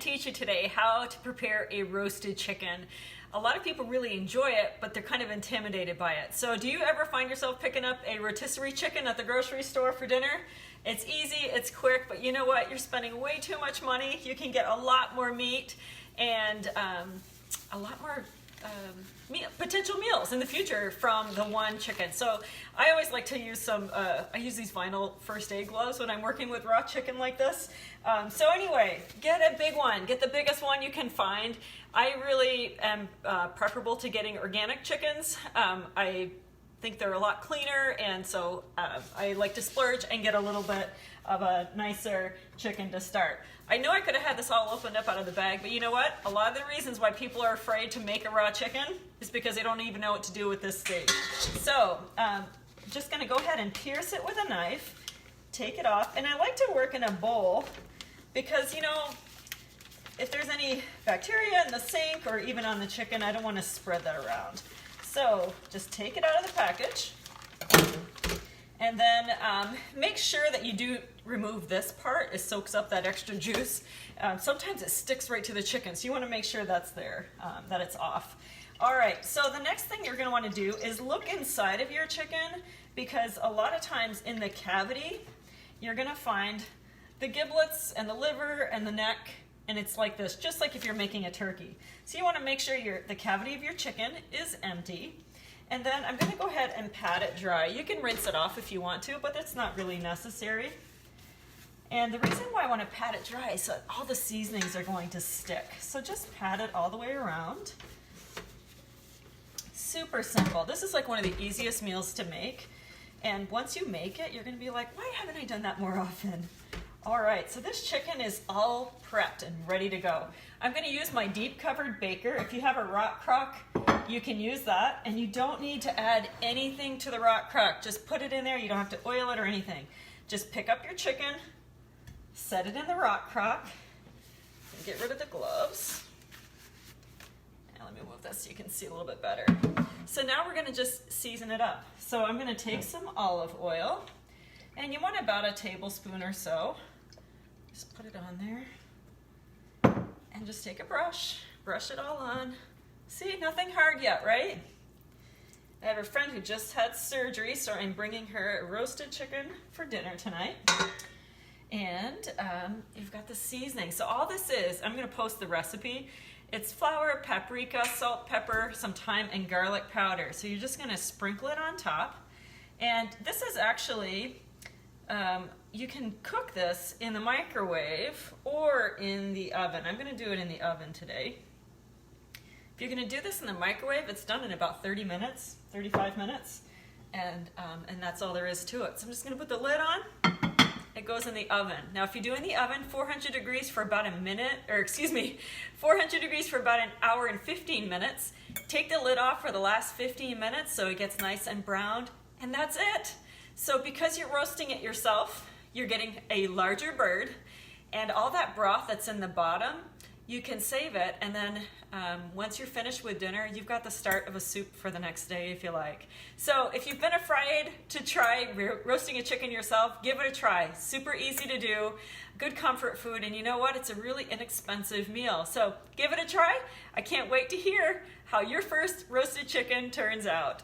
teach you today how to prepare a roasted chicken. A lot of people really enjoy it, but they're kind of intimidated by it. So do you ever find yourself picking up a rotisserie chicken at the grocery store for dinner? It's easy, it's quick, but you know what? You're spending way too much money. You can get a lot more meat and a lot more potential meals in the future from the one chicken. So I always like to use I use these vinyl first aid gloves when I'm working with raw chicken like this. So anyway, get a big one. Get the biggest one you can find. I really am preferable to getting organic chickens. I think they're a lot cleaner, and so I like to splurge and get a little bit of a nicer chicken to start. I know I could have had this all opened up out of the bag, but you know what? A lot of the reasons why people are afraid to make a raw chicken is because they don't even know what to do with this stage. So just gonna go ahead and pierce it with a knife, take it off, and I like to work in a bowl because, you know, if there's any bacteria in the sink or even on the chicken, I don't want to spread that around. So just take it out of the package, and then make sure that you do remove this part. It soaks up that extra juice. Sometimes it sticks right to the chicken, so you want to make sure that's there, that it's off. All right, so the next thing you're going to want to do is look inside of your chicken, because a lot of times in the cavity, you're going to find the giblets and the liver and the neck, and it's like this, just like if you're making a turkey. So you want to make sure the cavity of your chicken is empty. And then I'm going to go ahead and pat it dry. You can rinse it off if you want to, but that's not really necessary. And the reason why I want to pat it dry is so that all the seasonings are going to stick. So just pat it all the way around. Super simple. This is like one of the easiest meals to make. And once you make it, you're going to be like, why haven't I done that more often? All right, so this chicken is all prepped and ready to go. I'm going to use my deep covered baker. If you have a rock crock, you can use that, and you don't need to add anything to the rock crock. Just put it in there. You don't have to oil it or anything. Just pick up your chicken, set it in the rock crock, and get rid of the gloves. Now let me move this so you can see a little bit better. So now we're going to just season it up. So I'm going to take some olive oil, and you want about a tablespoon or so. Just put it on there, and just take a brush it all on. See, nothing hard yet, right? I have a friend who just had surgery, so I'm bringing her a roasted chicken for dinner tonight. And you've got the seasoning. So all this is, I'm gonna post the recipe. It's flour, paprika, salt, pepper, some thyme, and garlic powder. So you're just gonna sprinkle it on top. And this is actually, you can cook this in the microwave or in the oven. I'm gonna do it in the oven today. If you're gonna do this in the microwave, it's done in about 30 minutes, 35 minutes, and that's all there is to it. So I'm just gonna put the lid on. It goes in the oven. Now if you do in the oven, 400 degrees for about 400 degrees for about an hour and 15 minutes. Take the lid off for the last 15 minutes so it gets nice and browned, and that's it. So because you're roasting it yourself, you're getting a larger bird, and all that broth that's in the bottom, you can save it, and then once you're finished with dinner, you've got the start of a soup for the next day if you like. So if you've been afraid to try roasting a chicken yourself, give it a try. Super easy to do, good comfort food, and you know what? It's a really inexpensive meal. So give it a try. I can't wait to hear how your first roasted chicken turns out.